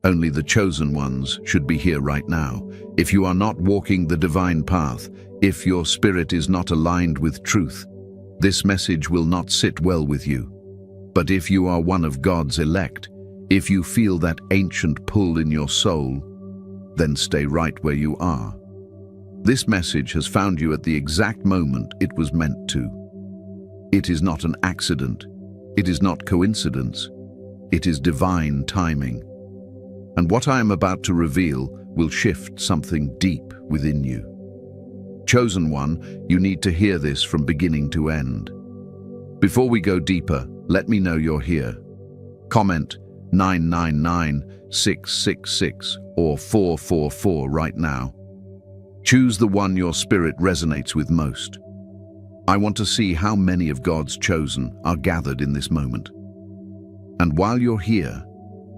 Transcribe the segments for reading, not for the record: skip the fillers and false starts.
Only the chosen ones should be here right now. If you are not walking the divine path, if your spirit is not aligned with truth, this message will not sit well with you. But if you are one of God's elect, if you feel that ancient pull in your soul, then stay right where you are. This message has found you at the exact moment it was meant to. It is not an accident. It is not coincidence. It is divine timing. And what I am about to reveal will shift something deep within you. Chosen one, you need to hear this from beginning to end. Before we go deeper, let me know you're here. Comment 999666 or 444 right now. Choose the one your spirit resonates with most. I want to see how many of God's chosen are gathered in this moment. And while you're here,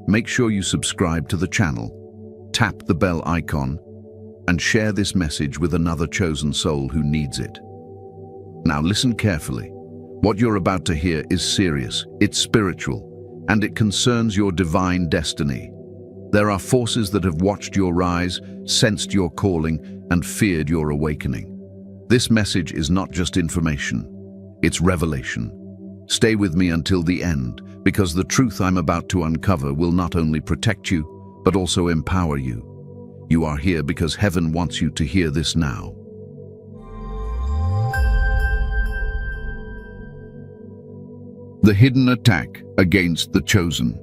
make sure you subscribe to the channel, tap the bell icon, and share this message with another chosen soul who needs it. Now listen carefully. What you're about to hear is serious, it's spiritual, and it concerns your divine destiny. There are forces that have watched your rise, sensed your calling, and feared your awakening. This message is not just information, it's revelation. Stay with me until the end, because the truth I'm about to uncover will not only protect you, but also empower you. You are here because heaven wants you to hear this now. The hidden attack against the chosen.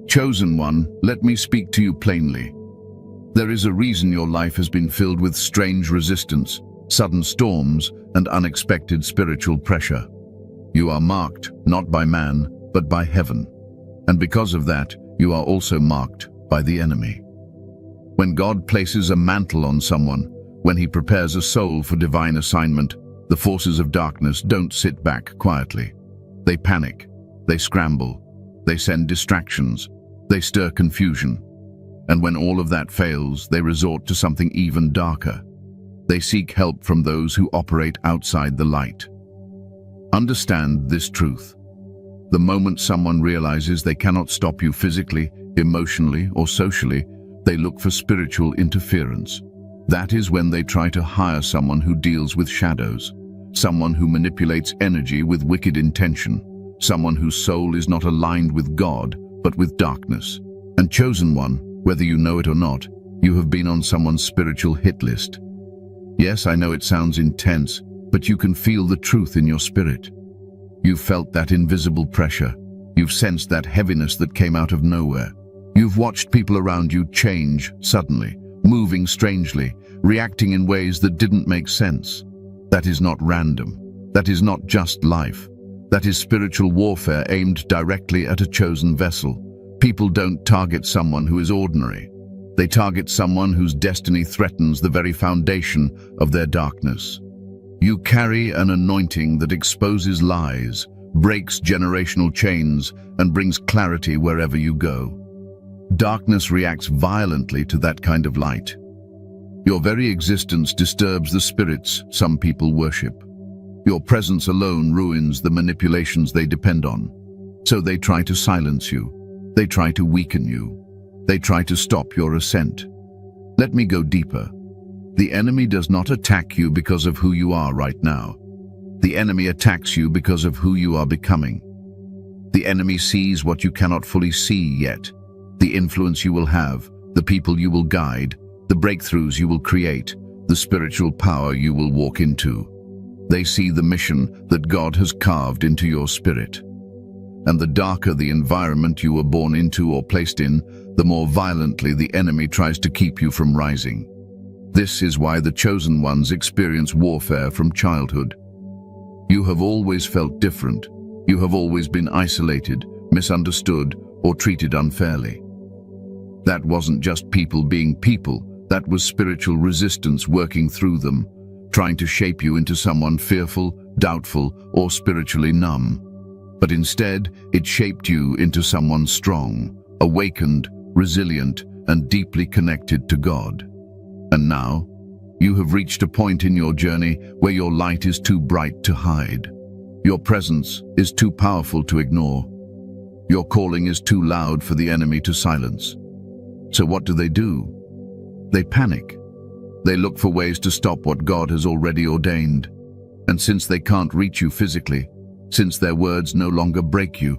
Chosen one, let me speak to you plainly. There is a reason your life has been filled with strange resistance, sudden storms, and unexpected spiritual pressure. You are marked, not by man, but by heaven. And because of that, you are also marked by the enemy. When God places a mantle on someone, when he prepares a soul for divine assignment, the forces of darkness don't sit back quietly. They panic, they scramble, they send distractions, they stir confusion. And when all of that fails, they resort to something even darker. They seek help from those who operate outside the light. Understand this truth. The moment someone realizes they cannot stop you physically, emotionally, or socially, they look for spiritual interference. That is when they try to hire someone who deals with shadows, someone who manipulates energy with wicked intention, someone whose soul is not aligned with God, but with darkness. And chosen one, whether you know it or not, you have been on someone's spiritual hit list. Yes, I know it sounds intense, but you can feel the truth in your spirit. You've felt that invisible pressure. You've sensed that heaviness that came out of nowhere. You've watched people around you change suddenly, moving strangely, reacting in ways that didn't make sense. That is not random. That is not just life. That is spiritual warfare aimed directly at a chosen vessel. People don't target someone who is ordinary. They target someone whose destiny threatens the very foundation of their darkness. You carry an anointing that exposes lies, breaks generational chains, and brings clarity wherever you go. Darkness reacts violently to that kind of light. Your very existence disturbs the spirits some people worship. Your presence alone ruins the manipulations they depend on. So they try to silence you. They try to weaken you. They try to stop your ascent. Let me go deeper. The enemy does not attack you because of who you are right now. The enemy attacks you because of who you are becoming. The enemy sees what you cannot fully see yet. The influence you will have, the people you will guide, the breakthroughs you will create, the spiritual power you will walk into. They see the mission that God has carved into your spirit. And the darker the environment you were born into or placed in, the more violently the enemy tries to keep you from rising. This is why the chosen ones experience warfare from childhood. You have always felt different. You have always been isolated, misunderstood, or treated unfairly. That wasn't just people being people, that was spiritual resistance working through them, trying to shape you into someone fearful, doubtful, or spiritually numb. But instead, it shaped you into someone strong, awakened, resilient, and deeply connected to God. And now, you have reached a point in your journey where your light is too bright to hide. Your presence is too powerful to ignore. Your calling is too loud for the enemy to silence. So what do? They panic. They look for ways to stop what God has already ordained. And since they can't reach you physically, since their words no longer break you,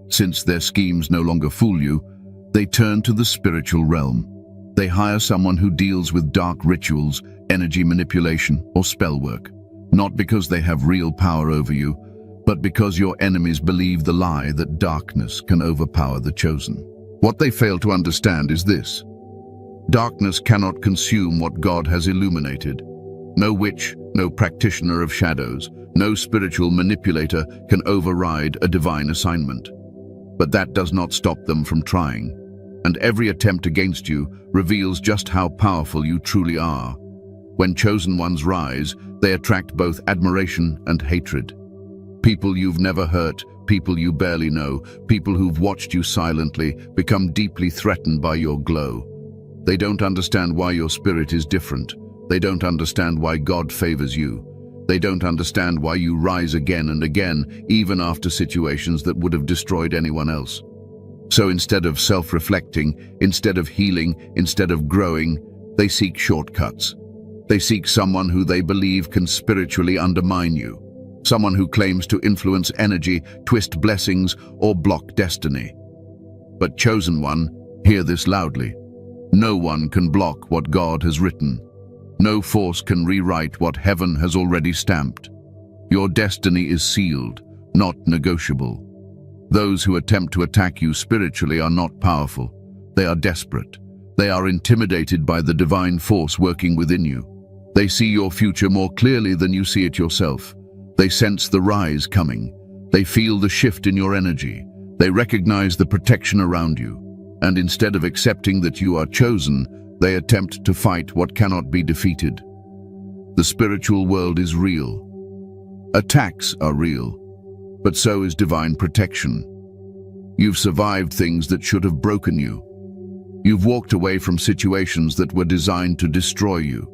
since their schemes no longer fool you, they turn to the spiritual realm. They hire someone who deals with dark rituals, energy manipulation, or spell work. Not because they have real power over you, but because your enemies believe the lie that darkness can overpower the chosen. What they fail to understand is this: darkness cannot consume what God has illuminated. No witch, no practitioner of shadows, no spiritual manipulator can override a divine assignment. But that does not stop them from trying. And every attempt against you reveals just how powerful you truly are. When chosen ones rise, they attract both admiration and hatred. People you've never hurt, people you barely know, people who've watched you silently, become deeply threatened by your glow. They don't understand why your spirit is different. They don't understand why God favors you. They don't understand why you rise again and again, even after situations that would have destroyed anyone else. So instead of self-reflecting, instead of healing, instead of growing, they seek shortcuts. They seek someone who they believe can spiritually undermine you. Someone who claims to influence energy, twist blessings, or block destiny. But chosen one, hear this loudly. No one can block what God has written. No force can rewrite what heaven has already stamped. Your destiny is sealed, not negotiable. Those who attempt to attack you spiritually are not powerful. They are desperate. They are intimidated by the divine force working within you. They see your future more clearly than you see it yourself. They sense the rise coming. They feel the shift in your energy. They recognize the protection around you. And instead of accepting that you are chosen, they attempt to fight what cannot be defeated. The spiritual world is real. Attacks are real, but so is divine protection. You've survived things that should have broken you. You've walked away from situations that were designed to destroy you.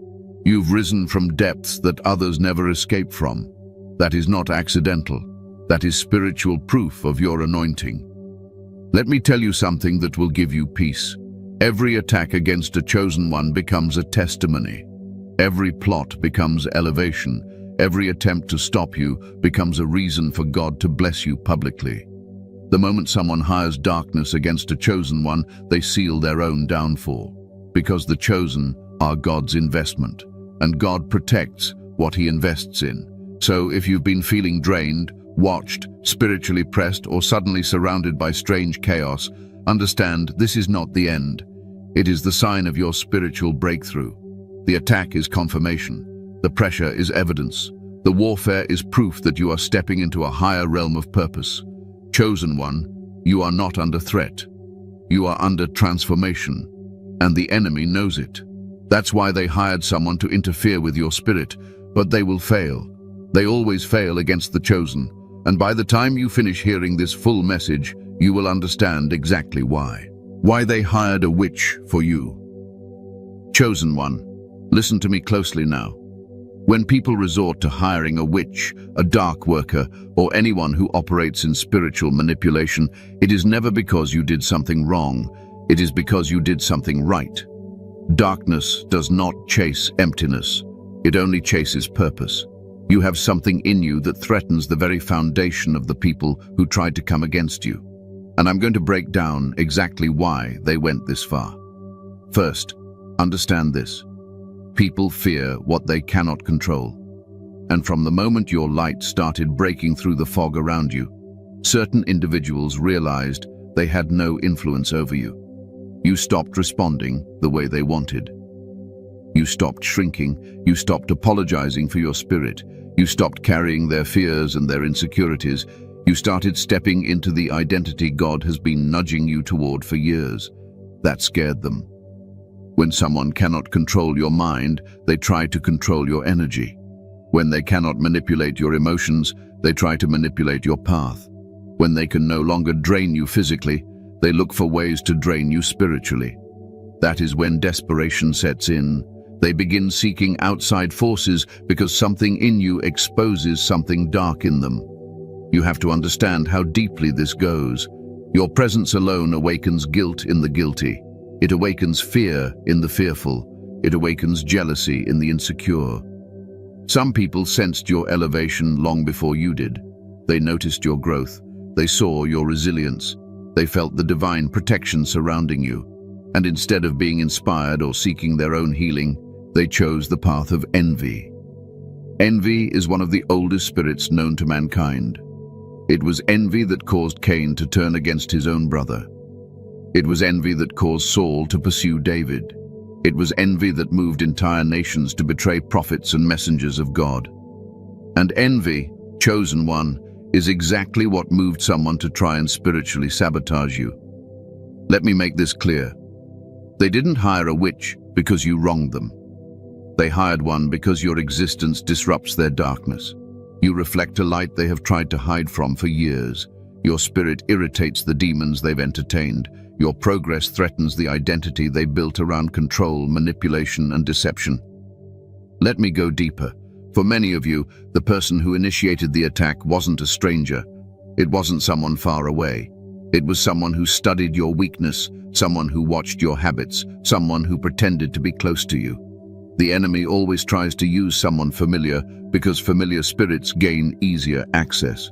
You've risen from depths that others never escape from. That is not accidental. That is spiritual proof of your anointing. Let me tell you something that will give you peace. Every attack against a chosen one becomes a testimony. Every plot becomes elevation. Every attempt to stop you becomes a reason for God to bless you publicly. The moment someone hires darkness against a chosen one, they seal their own downfall. Because the chosen are God's investment, and God protects what He invests in. So if you've been feeling drained, watched, spiritually pressed, or suddenly surrounded by strange chaos, understand this is not the end. It is the sign of your spiritual breakthrough. The attack is confirmation. The pressure is evidence. The warfare is proof that you are stepping into a higher realm of purpose. Chosen one, you are not under threat. You are under transformation, and the enemy knows it. That's why they hired someone to interfere with your spirit, but they will fail. They always fail against the chosen, and by the time you finish hearing this full message, you will understand exactly why. Why they hired a witch for you. Chosen one, listen to me closely now. When people resort to hiring a witch, a dark worker, or anyone who operates in spiritual manipulation, it is never because you did something wrong. It is because you did something right. Darkness does not chase emptiness. It only chases purpose. You have something in you that threatens the very foundation of the people who tried to come against you. And I'm going to break down exactly why they went this far. First, understand this. People fear what they cannot control. And from the moment your light started breaking through the fog around you, certain individuals realized they had no influence over you. You stopped responding the way they wanted. You stopped shrinking. You stopped apologizing for your spirit. You stopped carrying their fears and their insecurities. You started stepping into the identity God has been nudging you toward for years. That scared them. When someone cannot control your mind, they try to control your energy. When they cannot manipulate your emotions, they try to manipulate your path. When they can no longer drain you physically, they look for ways to drain you spiritually. That is when desperation sets in. They begin seeking outside forces because something in you exposes something dark in them. You have to understand how deeply this goes. Your presence alone awakens guilt in the guilty. It awakens fear in the fearful. It awakens jealousy in the insecure. Some people sensed your elevation long before you did. They noticed your growth. They saw your resilience. They felt the divine protection surrounding you. And instead of being inspired or seeking their own healing, they chose the path of envy. Envy is one of the oldest spirits known to mankind. It was envy that caused Cain to turn against his own brother. It was envy that caused Saul to pursue David. It was envy that moved entire nations to betray prophets and messengers of God. And envy, chosen one, is exactly what moved someone to try and spiritually sabotage you. Let me make this clear. They didn't hire a witch because you wronged them. They hired one because your existence disrupts their darkness. You reflect a light they have tried to hide from for years. Your spirit irritates the demons they've entertained. Your progress threatens the identity they built around control, manipulation, and deception. Let me go deeper. For many of you, the person who initiated the attack wasn't a stranger. It wasn't someone far away. It was someone who studied your weakness, someone who watched your habits, someone who pretended to be close to you. The enemy always tries to use someone familiar because familiar spirits gain easier access.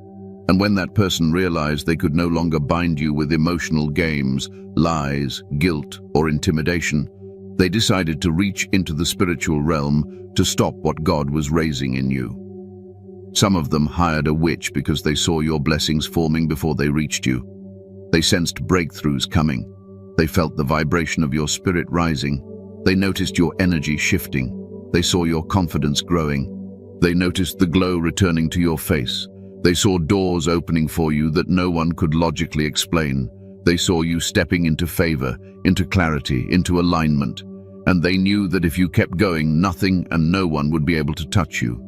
And when that person realized they could no longer bind you with emotional games, lies, guilt, or intimidation, they decided to reach into the spiritual realm to stop what God was raising in you. Some of them hired a witch because they saw your blessings forming before they reached you. They sensed breakthroughs coming. They felt the vibration of your spirit rising. They noticed your energy shifting. They saw your confidence growing. They noticed the glow returning to your face. They saw doors opening for you that no one could logically explain. They saw you stepping into favor, into clarity, into alignment. And they knew that if you kept going, nothing and no one would be able to touch you.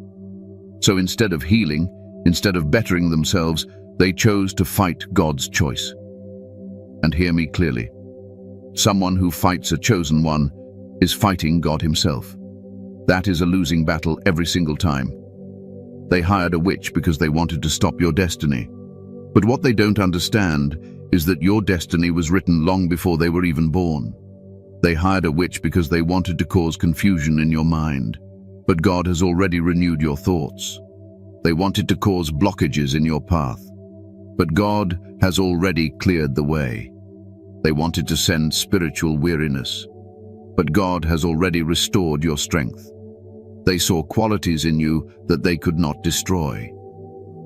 So instead of healing, instead of bettering themselves, they chose to fight God's choice. And hear me clearly. Someone who fights a chosen one is fighting God himself. That is a losing battle every single time. They hired a witch because they wanted to stop your destiny. But what they don't understand is that your destiny was written long before they were even born. They hired a witch because they wanted to cause confusion in your mind. But God has already renewed your thoughts. They wanted to cause blockages in your path. But God has already cleared the way. They wanted to send spiritual weariness. But God has already restored your strength. They saw qualities in you that they could not destroy.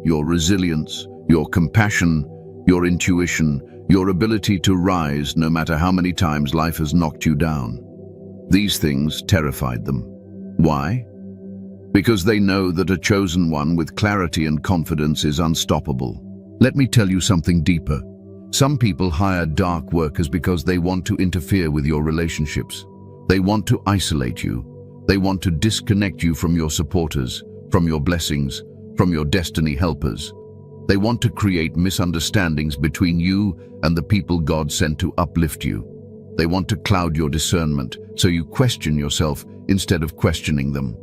Your resilience, your compassion, your intuition, your ability to rise no matter how many times life has knocked you down. These things terrified them. Why? Because they know that a chosen one with clarity and confidence is unstoppable. Let me tell you something deeper. Some people hire dark workers because they want to interfere with your relationships. They want to isolate you. They want to disconnect you from your supporters, from your blessings, from your destiny helpers. They want to create misunderstandings between you and the people God sent to uplift you. They want to cloud your discernment so you question yourself instead of questioning them.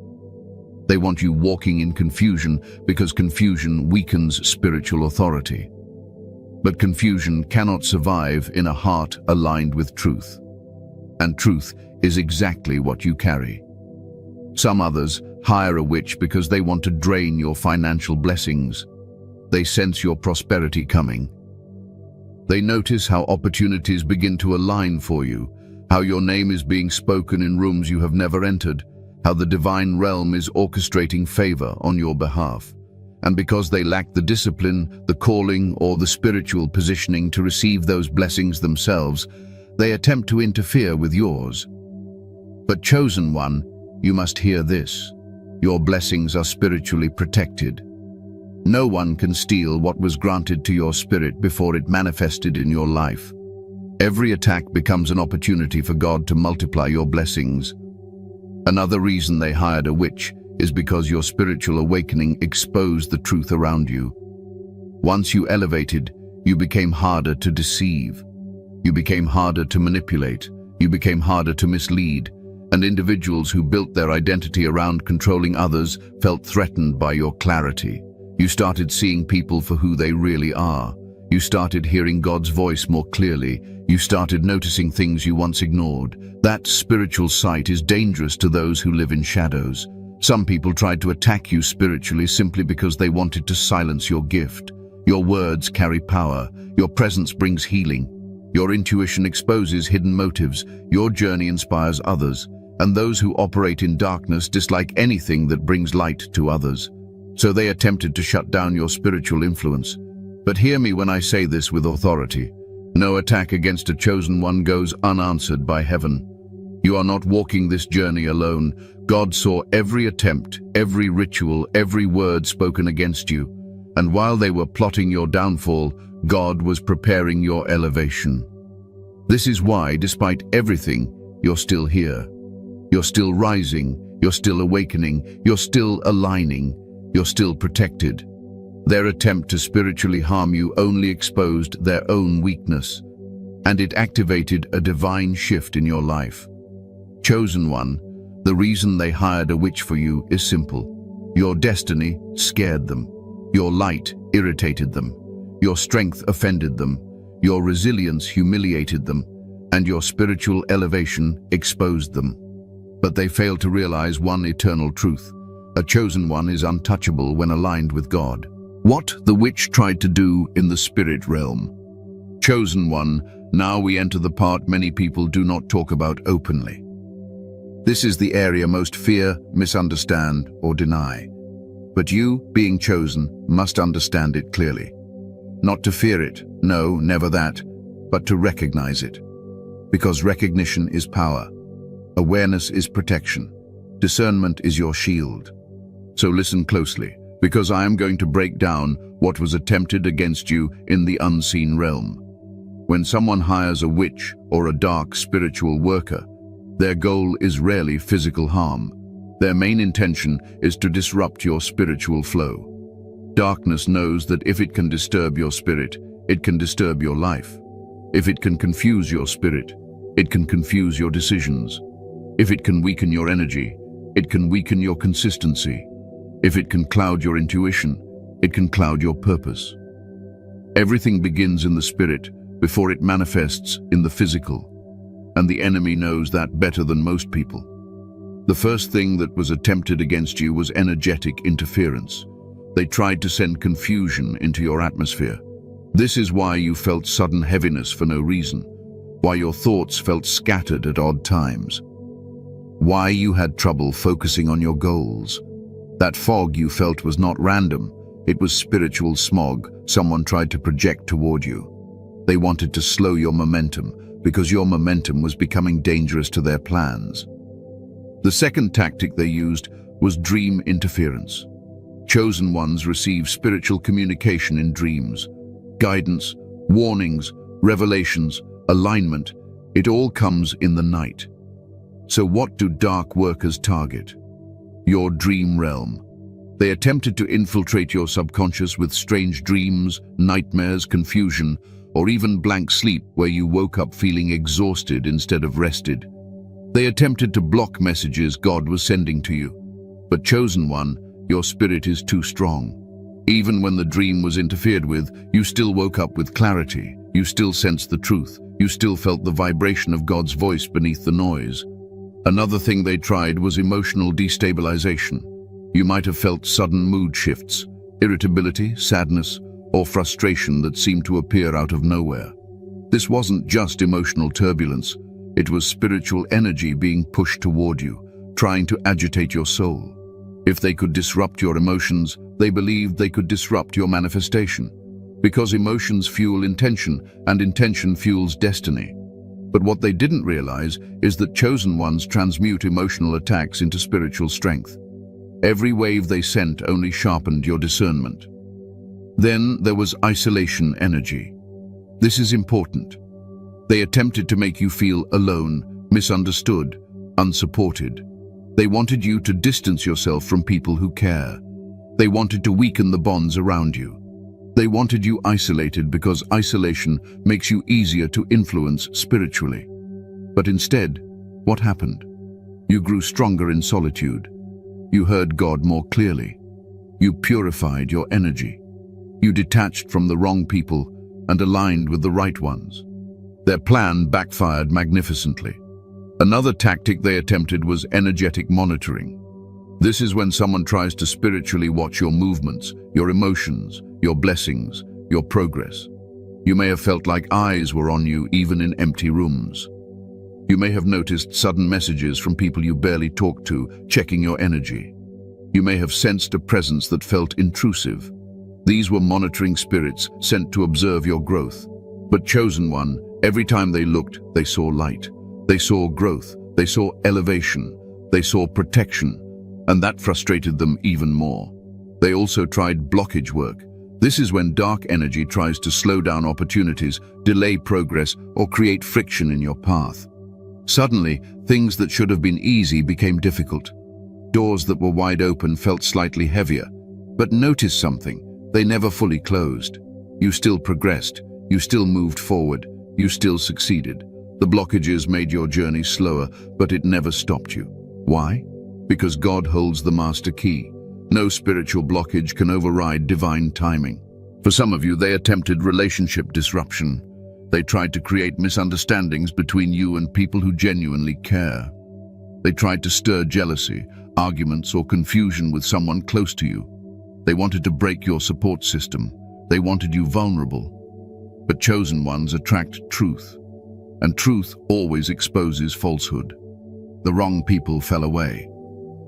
They want you walking in confusion because confusion weakens spiritual authority. But confusion cannot survive in a heart aligned with truth. And truth is exactly what you carry. Some others hire a witch because they want to drain your financial blessings. They sense your prosperity coming. They notice how opportunities begin to align for you, how your name is being spoken in rooms you have never entered, how the divine realm is orchestrating favor on your behalf. And because they lack the discipline, the calling, or the spiritual positioning to receive those blessings themselves, they attempt to interfere with yours. But chosen one, you must hear this. Your blessings are spiritually protected. No one can steal what was granted to your spirit before it manifested in your life. Every attack becomes an opportunity for God to multiply your blessings. Another reason they hired a witch is because your spiritual awakening exposed the truth around you. Once you elevated, you became harder to deceive. You became harder to manipulate. You became harder to mislead. And individuals who built their identity around controlling others felt threatened by your clarity. You started seeing people for who they really are. You started hearing God's voice more clearly. You started noticing things you once ignored. That spiritual sight is dangerous to those who live in shadows. Some people tried to attack you spiritually simply because they wanted to silence your gift. Your words carry power. Your presence brings healing. Your intuition exposes hidden motives. Your journey inspires others. And those who operate in darkness dislike anything that brings light to others. So they attempted to shut down your spiritual influence. But hear me when I say this with authority. No attack against a chosen one goes unanswered by heaven. You are not walking this journey alone. God saw every attempt, every ritual, every word spoken against you. And while they were plotting your downfall, God was preparing your elevation. This is why, despite everything, you're still here. You're still rising, you're still awakening, you're still aligning, you're still protected. Their attempt to spiritually harm you only exposed their own weakness, and it activated a divine shift in your life. Chosen one, the reason they hired a witch for you is simple. Your destiny scared them. Your light irritated them. Your strength offended them. Your resilience humiliated them. And your spiritual elevation exposed them. But they failed to realize one eternal truth. A chosen one is untouchable when aligned with God. What the witch tried to do in the spirit realm. Chosen one, now we enter the part many people do not talk about openly. This is the area most fear, misunderstand, or deny. But you, being chosen, must understand it clearly. Not to fear it, no, never that, but to recognize it. Because recognition is power. Awareness is protection. Discernment is your shield. So listen closely, because I am going to break down what was attempted against you in the unseen realm. When someone hires a witch or a dark spiritual worker, their goal is rarely physical harm. Their main intention is to disrupt your spiritual flow. Darkness knows that if it can disturb your spirit, it can disturb your life. If it can confuse your spirit, it can confuse your decisions. If it can weaken your energy, it can weaken your consistency. If it can cloud your intuition, it can cloud your purpose. Everything begins in the spirit before it manifests in the physical, and the enemy knows that better than most people. The first thing that was attempted against you was energetic interference. They tried to send confusion into your atmosphere. This is why you felt sudden heaviness for no reason, why your thoughts felt scattered at odd times, why you had trouble focusing on your goals. That fog you felt was not random, it was spiritual smog someone tried to project toward you. They wanted to slow your momentum because your momentum was becoming dangerous to their plans. The second tactic they used was dream interference. Chosen ones receive spiritual communication in dreams. Guidance, warnings, revelations, alignment, it all comes in the night. So what do dark workers target? Your dream realm. They attempted to infiltrate your subconscious with strange dreams, nightmares, confusion, or even blank sleep where you woke up feeling exhausted instead of rested. They attempted to block messages God was sending to you. But chosen one, your spirit is too strong. Even when the dream was interfered with, you still woke up with clarity. You still sensed the truth. You still felt the vibration of God's voice beneath the noise. Another thing they tried was emotional destabilization. You might have felt sudden mood shifts, irritability, sadness, or frustration that seemed to appear out of nowhere. This wasn't just emotional turbulence. It was spiritual energy being pushed toward you, trying to agitate your soul. If they could disrupt your emotions, they believed they could disrupt your manifestation. Because emotions fuel intention, and intention fuels destiny. But what they didn't realize is that chosen ones transmute emotional attacks into spiritual strength. Every wave they sent only sharpened your discernment. Then there was isolation energy. This is important. They attempted to make you feel alone, misunderstood, unsupported. They wanted you to distance yourself from people who care. They wanted to weaken the bonds around you. They wanted you isolated because isolation makes you easier to influence spiritually. But instead, what happened? You grew stronger in solitude. You heard God more clearly. You purified your energy. You detached from the wrong people. and aligned with the right ones. Their plan backfired magnificently. Another tactic they attempted was energetic monitoring. This is when someone tries to spiritually watch your movements, your emotions, your blessings, your progress. You may have felt like eyes were on you even in empty rooms. You may have noticed sudden messages from people you barely talk to, checking your energy. You may have sensed a presence that felt intrusive. These were monitoring spirits sent to observe your growth. But chosen one, every time they looked, they saw light. They saw growth. They saw elevation. They saw protection. And that frustrated them even more. They also tried blockage work. This is when dark energy tries to slow down opportunities, delay progress, or create friction in your path. Suddenly, things that should have been easy became difficult. Doors that were wide open felt slightly heavier. But notice something, they never fully closed. You still progressed, you still moved forward, you still succeeded. The blockages made your journey slower, but it never stopped you. Why? Because God holds the master key. No spiritual blockage can override divine timing. For some of you, they attempted relationship disruption. They tried to create misunderstandings between you and people who genuinely care. They tried to stir jealousy, arguments, or confusion with someone close to you. They wanted to break your support system. They wanted you vulnerable. But chosen ones attract truth, and truth always exposes falsehood. The wrong people fell away.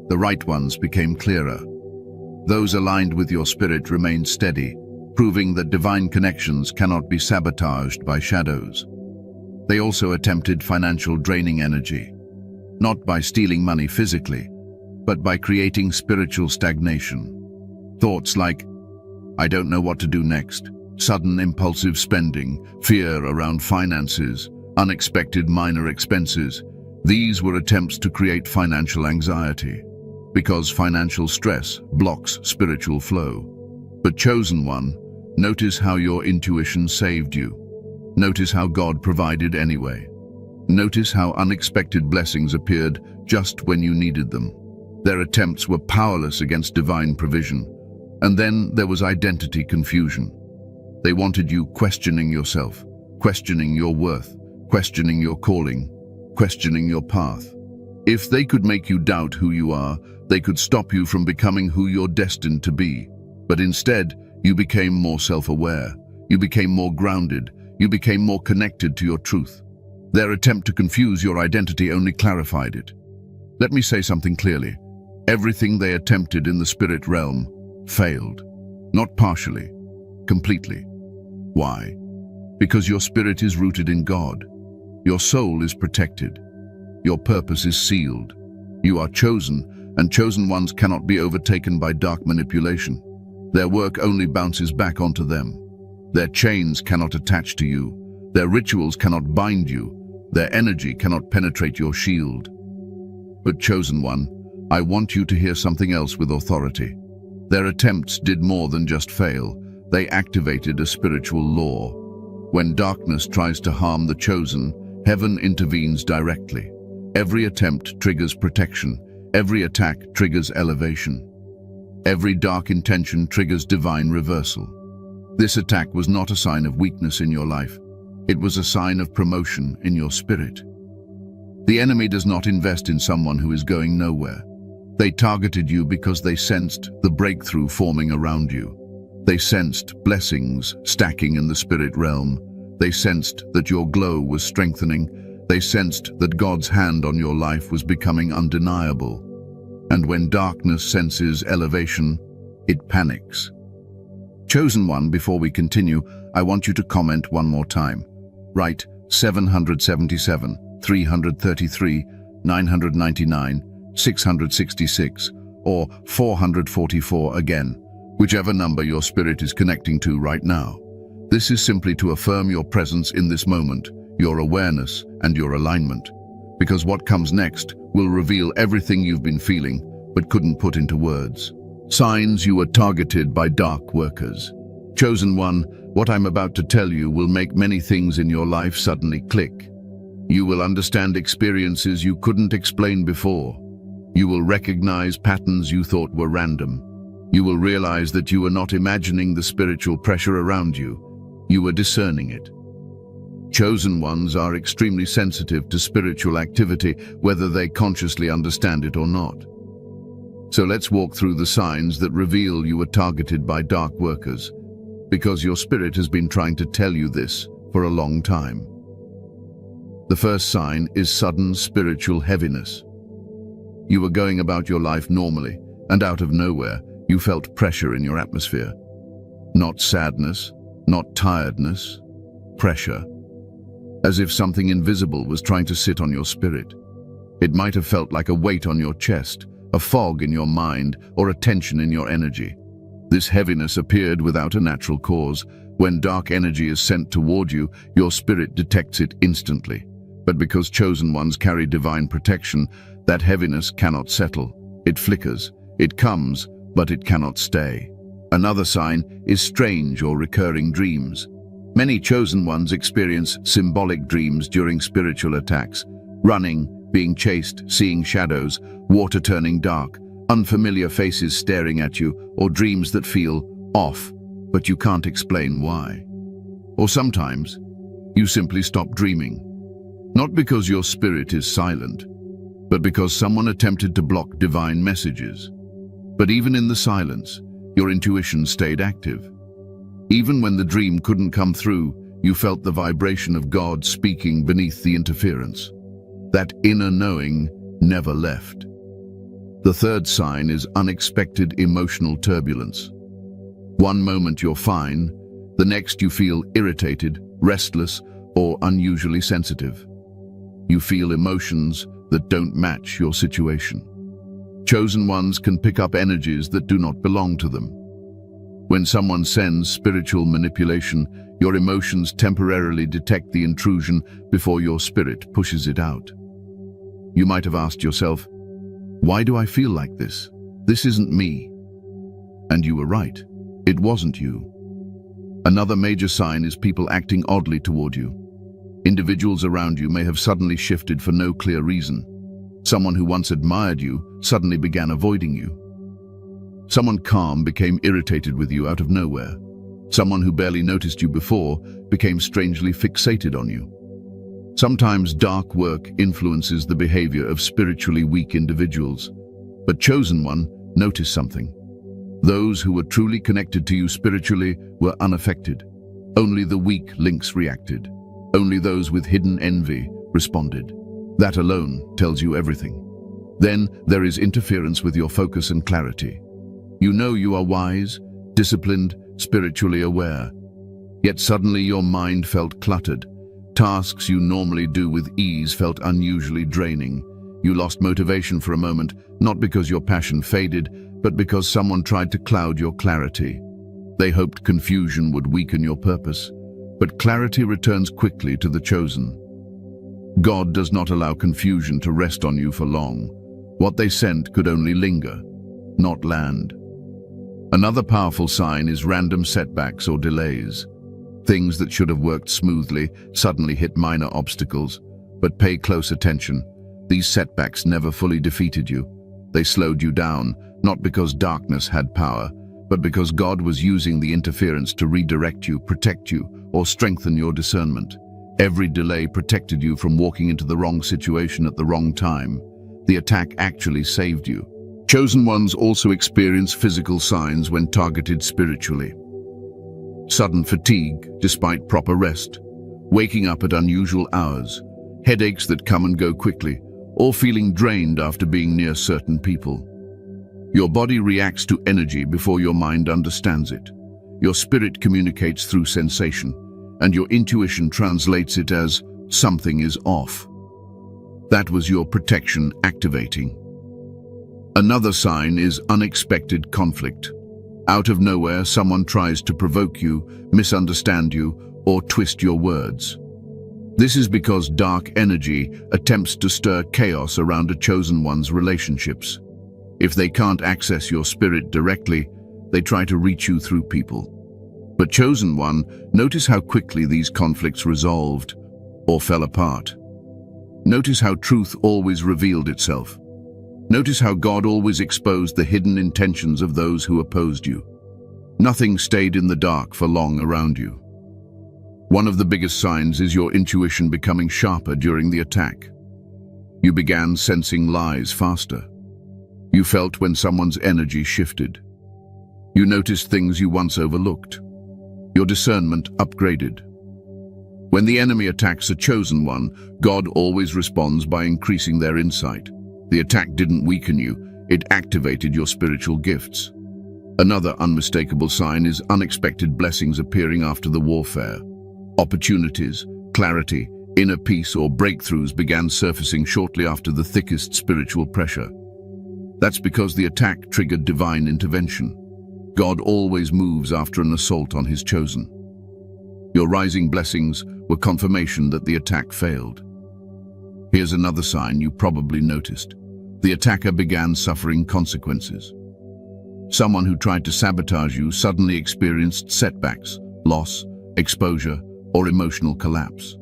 The right ones became clearer. Those aligned with your spirit remained steady, proving that divine connections cannot be sabotaged by shadows. They also attempted financial draining energy, not by stealing money physically, but by creating spiritual stagnation. Thoughts like, I don't know what to do next, sudden impulsive spending, fear around finances, unexpected minor expenses. These were attempts to create financial anxiety, because financial stress blocks spiritual flow. But chosen one, notice how your intuition saved you. Notice how God provided anyway. Notice how unexpected blessings appeared just when you needed them. Their attempts were powerless against divine provision. And then there was identity confusion. They wanted you questioning yourself, questioning your worth, questioning your calling, questioning your path. If they could make you doubt who you are, they could stop you from becoming who you're destined to be. But instead, you became more self-aware. You became more grounded. You became more connected to your truth. Their attempt to confuse your identity only clarified it. Let me say something clearly. Everything they attempted in the spirit realm failed. Not partially, completely. Why? Because your spirit is rooted in God. Your soul is protected. Your purpose is sealed. You are chosen, and chosen ones cannot be overtaken by dark manipulation. Their work only bounces back onto them. Their chains cannot attach to you. Their rituals cannot bind you. Their energy cannot penetrate your shield. But chosen one, I want you to hear something else with authority. Their attempts did more than just fail. They activated a spiritual law. When darkness tries to harm the chosen, heaven intervenes directly. Every attempt triggers protection. Every attack triggers elevation. Every dark intention triggers divine reversal. This attack was not a sign of weakness in your life. It was a sign of promotion in your spirit. The enemy does not invest in someone who is going nowhere. They targeted you because they sensed the breakthrough forming around you. They sensed blessings stacking in the spirit realm. They sensed that your glow was strengthening. They sensed that God's hand on your life was becoming undeniable. And when darkness senses elevation, it panics. Chosen one, before we continue, I want you to comment one more time. Write 777, 333, 999, 666, or 444 again, whichever number your spirit is connecting to right now. This is simply to affirm your presence in this moment, your awareness and your alignment, because what comes next will reveal everything you've been feeling but couldn't put into words. Signs you were targeted by dark workers. Chosen one, what I'm about to tell you will make many things in your life suddenly click. You will understand experiences you couldn't explain before. You will recognize patterns you thought were random. You will realize that you were not imagining the spiritual pressure around you. You were discerning it. Chosen ones are extremely sensitive to spiritual activity, whether they consciously understand it or not. So let's walk through the signs that reveal you were targeted by dark workers, because your spirit has been trying to tell you this for a long time. The first sign is sudden spiritual heaviness. You were going about your life normally, and out of nowhere, you felt pressure in your atmosphere. Not sadness, not tiredness, pressure. As if something invisible was trying to sit on your spirit. It might have felt like a weight on your chest, a fog in your mind, or a tension in your energy. This heaviness appeared without a natural cause. When dark energy is sent toward you, your spirit detects it instantly. But because chosen ones carry divine protection, that heaviness cannot settle. It flickers, it comes, but it cannot stay. Another sign is strange or recurring dreams. Many chosen ones experience symbolic dreams during spiritual attacks. Running, being chased, seeing shadows, water turning dark, unfamiliar faces staring at you, or dreams that feel off, but you can't explain why. Or sometimes, you simply stop dreaming. Not because your spirit is silent, but because someone attempted to block divine messages. But even in the silence, your intuition stayed active. Even when the dream couldn't come through, you felt the vibration of God speaking beneath the interference. That inner knowing never left. The third sign is unexpected emotional turbulence. One moment you're fine, the next you feel irritated, restless, or unusually sensitive. You feel emotions that don't match your situation. Chosen ones can pick up energies that do not belong to them. When someone sends spiritual manipulation, your emotions temporarily detect the intrusion before your spirit pushes it out. You might have asked yourself, why do I feel like this? This isn't me. And you were right. It wasn't you. Another major sign is people acting oddly toward you. Individuals around you may have suddenly shifted for no clear reason. Someone who once admired you suddenly began avoiding you. Someone calm became irritated with you out of nowhere. Someone who barely noticed you before became strangely fixated on you. Sometimes dark work influences the behavior of spiritually weak individuals. But chosen one noticed something. Those who were truly connected to you spiritually were unaffected. Only the weak links reacted. Only those with hidden envy responded. That alone tells you everything. Then there is interference with your focus and clarity. You know you are wise, disciplined, spiritually aware. Yet suddenly your mind felt cluttered. Tasks you normally do with ease felt unusually draining. You lost motivation for a moment, not because your passion faded, but because someone tried to cloud your clarity. They hoped confusion would weaken your purpose, but clarity returns quickly to the chosen. God does not allow confusion to rest on you for long. What they sent could only linger, not land. Another powerful sign is random setbacks or delays. Things that should have worked smoothly suddenly hit minor obstacles, but pay close attention. These setbacks never fully defeated you. They slowed you down, not because darkness had power, but because God was using the interference to redirect you, protect you, or strengthen your discernment. Every delay protected you from walking into the wrong situation at the wrong time. The attack actually saved you. Chosen ones also experience physical signs when targeted spiritually. Sudden fatigue despite proper rest, waking up at unusual hours, headaches that come and go quickly, or feeling drained after being near certain people. Your body reacts to energy before your mind understands it. Your spirit communicates through sensation, and your intuition translates it as something is off. That was your protection activating. Another sign is unexpected conflict. Out of nowhere, someone tries to provoke you, misunderstand you, or twist your words. This is because dark energy attempts to stir chaos around a chosen one's relationships. If they can't access your spirit directly, they try to reach you through people. But chosen one, notice how quickly these conflicts resolved or fell apart. Notice how truth always revealed itself. Notice how God always exposed the hidden intentions of those who opposed you. Nothing stayed in the dark for long around you. One of the biggest signs is your intuition becoming sharper during the attack. You began sensing lies faster. You felt when someone's energy shifted. You noticed things you once overlooked. Your discernment upgraded. When the enemy attacks a chosen one, God always responds by increasing their insight. The attack didn't weaken you, it activated your spiritual gifts. Another unmistakable sign is unexpected blessings appearing after the warfare. Opportunities, clarity, inner peace or breakthroughs began surfacing shortly after the thickest spiritual pressure. That's because the attack triggered divine intervention. God always moves after an assault on his chosen. Your rising blessings were confirmation that the attack failed. Here's another sign you probably noticed. The attacker began suffering consequences. Someone who tried to sabotage you suddenly experienced setbacks, loss, exposure, or emotional collapse.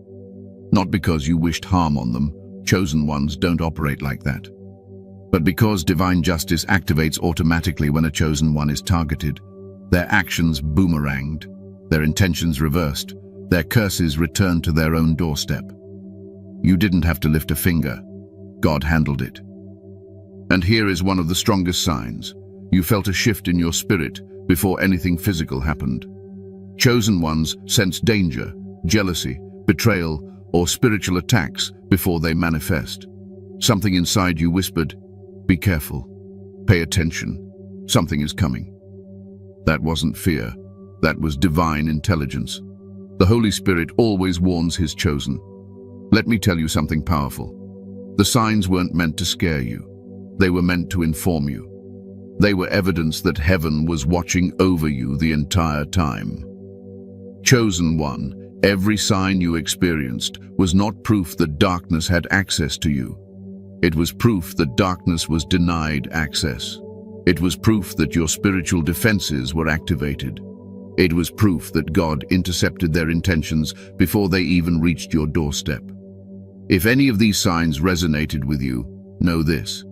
Not because you wished harm on them, chosen ones don't operate like that. But because divine justice activates automatically when a chosen one is targeted, their actions boomeranged, their intentions reversed, their curses returned to their own doorstep. You didn't have to lift a finger. God handled it. And here is one of the strongest signs. You felt a shift in your spirit before anything physical happened. Chosen ones sense danger, jealousy, betrayal, or spiritual attacks before they manifest. Something inside you whispered, "Be careful. Pay attention. Something is coming." That wasn't fear. That was divine intelligence. The Holy Spirit always warns his chosen. Let me tell you something powerful. The signs weren't meant to scare you. They were meant to inform you. They were evidence that heaven was watching over you the entire time. Chosen one, every sign you experienced was not proof that darkness had access to you. It was proof that darkness was denied access. It was proof that your spiritual defenses were activated. It was proof that God intercepted their intentions before they even reached your doorstep. If any of these signs resonated with you, know this.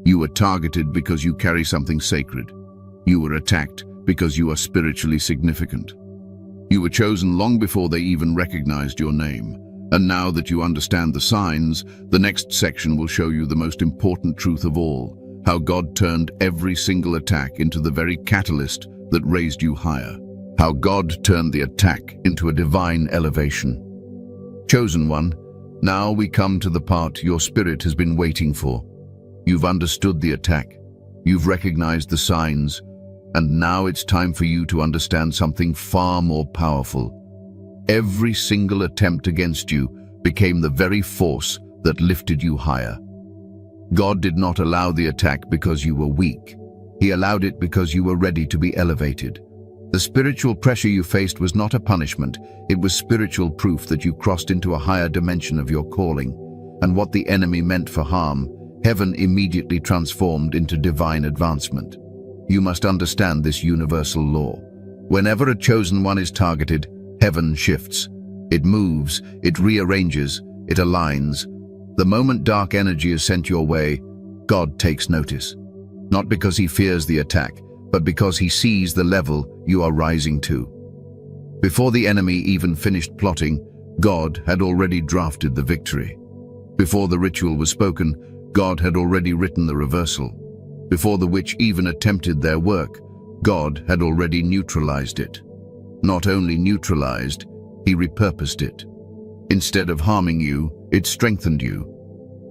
You were targeted because you carry something sacred. You were attacked because you are spiritually significant. You were chosen long before they even recognized your name. And now that you understand the signs, the next section will show you the most important truth of all, how God turned every single attack into the very catalyst that raised you higher. How God turned the attack into a divine elevation. Chosen one, now we come to the part your spirit has been waiting for. You've understood the attack, you've recognized the signs, and now it's time for you to understand something far more powerful. Every single attempt against you became the very force that lifted you higher. God did not allow the attack because you were weak. He allowed it because you were ready to be elevated. The spiritual pressure you faced was not a punishment, it was spiritual proof that you crossed into a higher dimension of your calling. And what the enemy meant for harm, heaven immediately transformed into divine advancement. You must understand this universal law. Whenever a chosen one is targeted, heaven shifts. It moves, it rearranges, it aligns. The moment dark energy is sent your way, God takes notice. Not because he fears the attack, but because he sees the level you are rising to. Before the enemy even finished plotting, God had already drafted the victory. Before the ritual was spoken, God had already written the reversal. Before the witch even attempted their work, God had already neutralized it. Not only neutralized, he repurposed it. Instead of harming you, it strengthened you.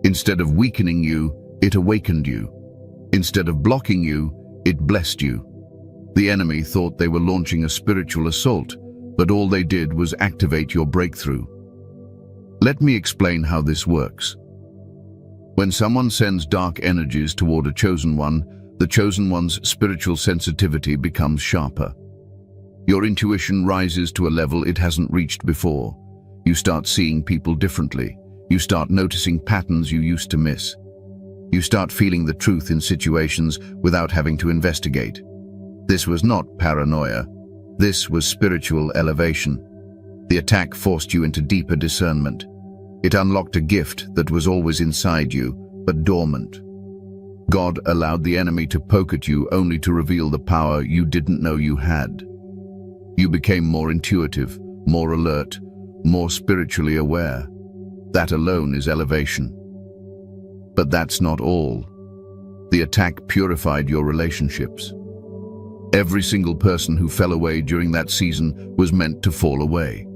Instead of weakening you, it awakened you. Instead of blocking you, it blessed you. The enemy thought they were launching a spiritual assault, but all they did was activate your breakthrough. Let me explain how this works. When someone sends dark energies toward a chosen one, the chosen one's spiritual sensitivity becomes sharper. Your intuition rises to a level it hasn't reached before. You start seeing people differently. You start noticing patterns you used to miss. You start feeling the truth in situations without having to investigate. This was not paranoia. This was spiritual elevation. The attack forced you into deeper discernment. It unlocked a gift that was always inside you, but dormant. God allowed the enemy to poke at you only to reveal the power you didn't know you had. You became more intuitive, more alert, more spiritually aware. That alone is elevation. But that's not all. The attack purified your relationships. Every single person who fell away during that season was meant to fall away.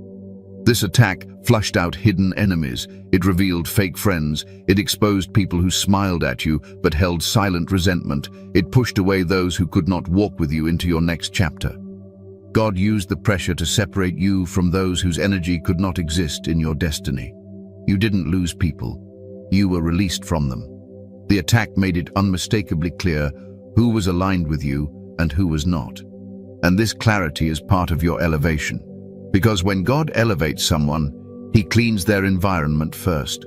This attack flushed out hidden enemies. It revealed fake friends. It exposed people who smiled at you but held silent resentment. It pushed away those who could not walk with you into your next chapter. God used the pressure to separate you from those whose energy could not exist in your destiny. You didn't lose people. You were released from them. The attack made it unmistakably clear who was aligned with you and who was not. And this clarity is part of your elevation. Because when God elevates someone, He cleans their environment first.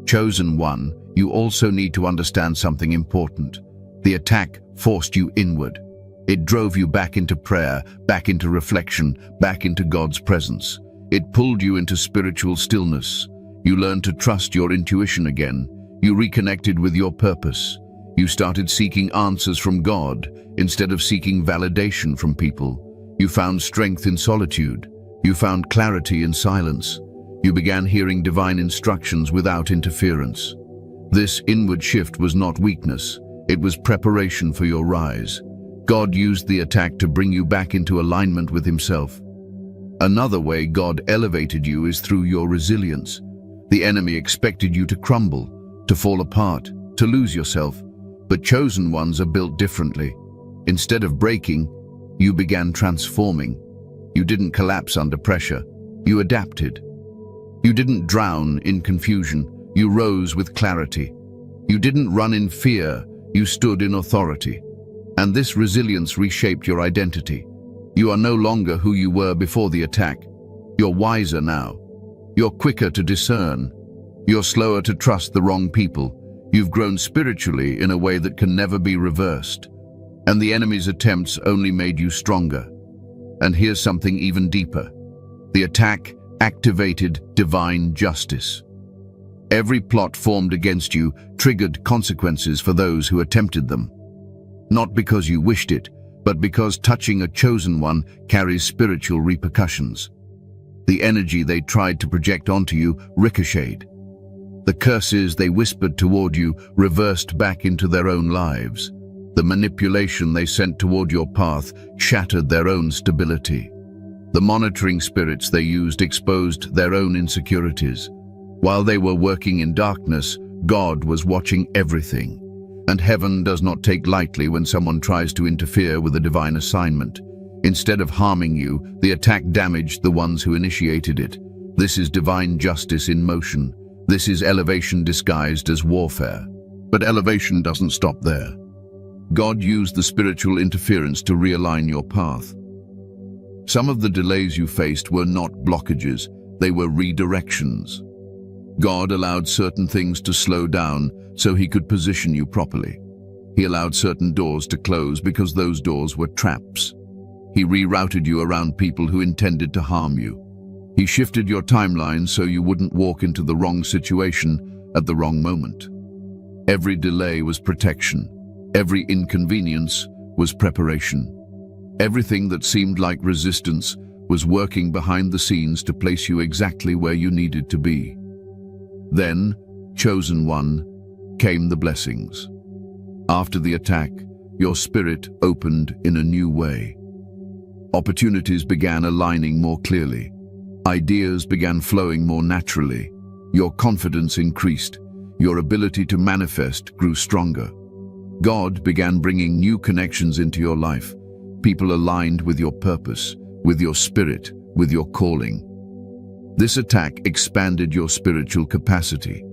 Chosen one, you also need to understand something important. The attack forced you inward. It drove you back into prayer, back into reflection, back into God's presence. It pulled you into spiritual stillness. You learned to trust your intuition again. You reconnected with your purpose. You started seeking answers from God instead of seeking validation from people. You found strength in solitude. You found clarity in silence. You began hearing divine instructions without interference. This inward shift was not weakness. It was preparation for your rise. God used the attack to bring you back into alignment with Himself. Another way God elevated you is through your resilience. The enemy expected you to crumble, to fall apart, to lose yourself. But chosen ones are built differently. Instead of breaking, you began transforming. You didn't collapse under pressure. You adapted. You didn't drown in confusion. You rose with clarity. You didn't run in fear. You stood in authority. And this resilience reshaped your identity. You are no longer who you were before the attack. You're wiser now. You're quicker to discern. You're slower to trust the wrong people. You've grown spiritually in a way that can never be reversed. And the enemy's attempts only made you stronger. And here's something even deeper. The attack activated divine justice. Every plot formed against you triggered consequences for those who attempted them. Not because you wished it, but because touching a chosen one carries spiritual repercussions. The energy they tried to project onto you ricocheted. The curses they whispered toward you reversed back into their own lives. The manipulation they sent toward your path shattered their own stability. The monitoring spirits they used exposed their own insecurities. While they were working in darkness, God was watching everything. And heaven does not take lightly when someone tries to interfere with a divine assignment. Instead of harming you, the attack damaged the ones who initiated it. This is divine justice in motion. This is elevation disguised as warfare. But elevation doesn't stop there. God used the spiritual interference to realign your path. Some of the delays you faced were not blockages, they were redirections. God allowed certain things to slow down so He could position you properly. He allowed certain doors to close because those doors were traps. He rerouted you around people who intended to harm you. He shifted your timeline so you wouldn't walk into the wrong situation at the wrong moment. Every delay was protection. Every inconvenience was preparation. Everything that seemed like resistance was working behind the scenes to place you exactly where you needed to be. Then, chosen one, came the blessings. After the attack, your spirit opened in a new way. Opportunities began aligning more clearly. Ideas began flowing more naturally. Your confidence increased. Your ability to manifest grew stronger. God began bringing new connections into your life, people aligned with your purpose, with your spirit, with your calling. This attack expanded your spiritual capacity.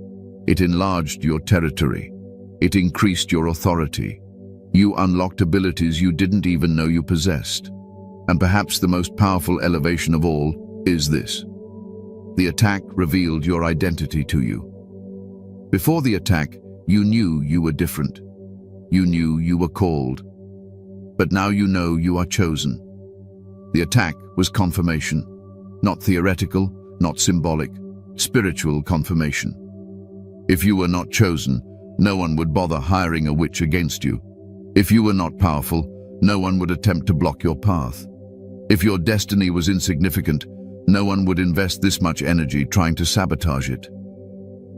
It enlarged your territory. It increased your authority. You unlocked abilities you didn't even know you possessed. And perhaps the most powerful elevation of all is this. The attack revealed your identity to you. Before the attack, you knew you were different. You knew you were called. But now you know you are chosen. The attack was confirmation. Not theoretical, not symbolic, spiritual confirmation. If you were not chosen, no one would bother hiring a witch against you. If you were not powerful, no one would attempt to block your path. If your destiny was insignificant, No one would invest this much energy trying to sabotage it.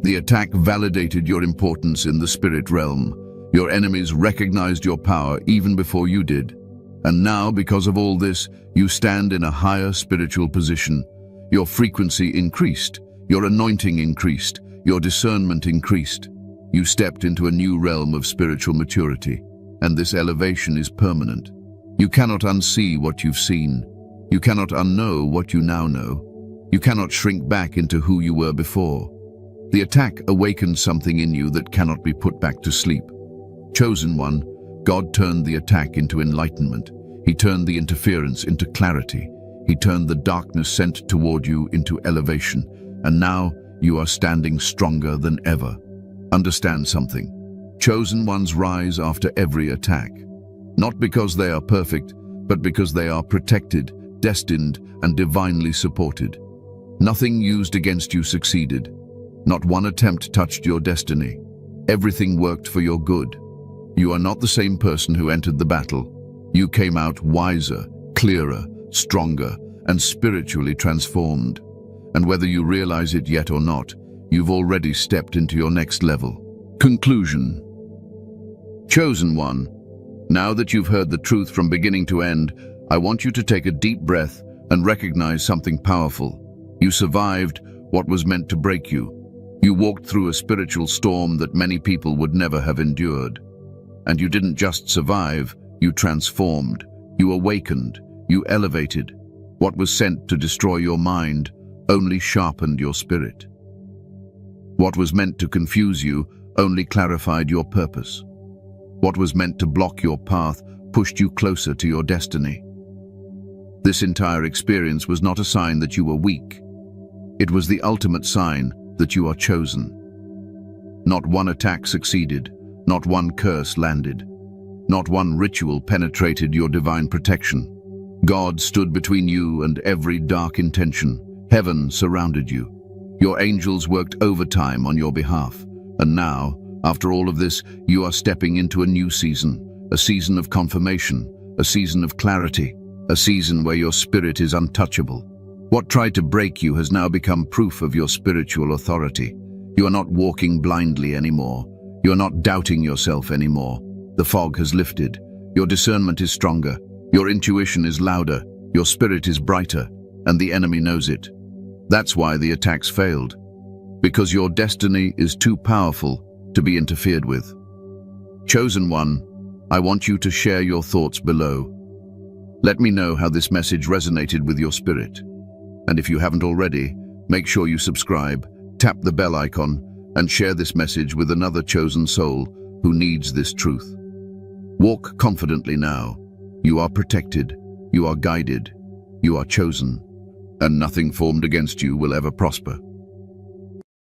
The attack validated your importance in the spirit realm. Your enemies recognized your power even before you did. And now, because of all this, you stand in a higher spiritual position. Your frequency increased, your anointing increased, your discernment increased. You stepped into a new realm of spiritual maturity, and this elevation is permanent. You cannot unsee what you've seen. You cannot unknow what you now know. You cannot shrink back into who you were before. The attack awakened something in you that cannot be put back to sleep. Chosen one, God turned the attack into enlightenment. He turned the interference into clarity. He turned the darkness sent toward you into elevation. And now you are standing stronger than ever. Understand something. Chosen ones rise after every attack. Not because they are perfect, but because they are protected, destined, and divinely supported. Nothing used against you succeeded. Not one attempt touched your destiny. Everything worked for your good. You are not the same person who entered the battle. You came out wiser, clearer, stronger, and spiritually transformed. And whether you realize it yet or not, you've already stepped into your next level. Conclusion. Chosen one, now that you've heard the truth from beginning to end, I want you to take a deep breath and recognize something powerful. You survived what was meant to break you. You walked through a spiritual storm that many people would never have endured. And you didn't just survive, you transformed, you awakened, you elevated. What was sent to destroy your mind only sharpened your spirit. What was meant to confuse you only clarified your purpose. What was meant to block your path pushed you closer to your destiny. This entire experience was not a sign that you were weak. It was the ultimate sign that you are chosen. Not one attack succeeded, not one curse landed, not one ritual penetrated your divine protection. God stood between you and every dark intention. Heaven surrounded you. Your angels worked overtime on your behalf. And now, after all of this, you are stepping into a new season, a season of confirmation, a season of clarity, a season where your spirit is untouchable. What tried to break you has now become proof of your spiritual authority. You are not walking blindly anymore. You are not doubting yourself anymore. The fog has lifted. Your discernment is stronger. Your intuition is louder. Your spirit is brighter. And the enemy knows it. That's why the attacks failed. Because your destiny is too powerful to be interfered with. Chosen one, I want you to share your thoughts below. Let me know how this message resonated with your spirit. And if you haven't already, make sure you subscribe, tap the bell icon, and share this message with another chosen soul who needs this truth. Walk confidently now. You are protected, you are guided, you are chosen, and nothing formed against you will ever prosper.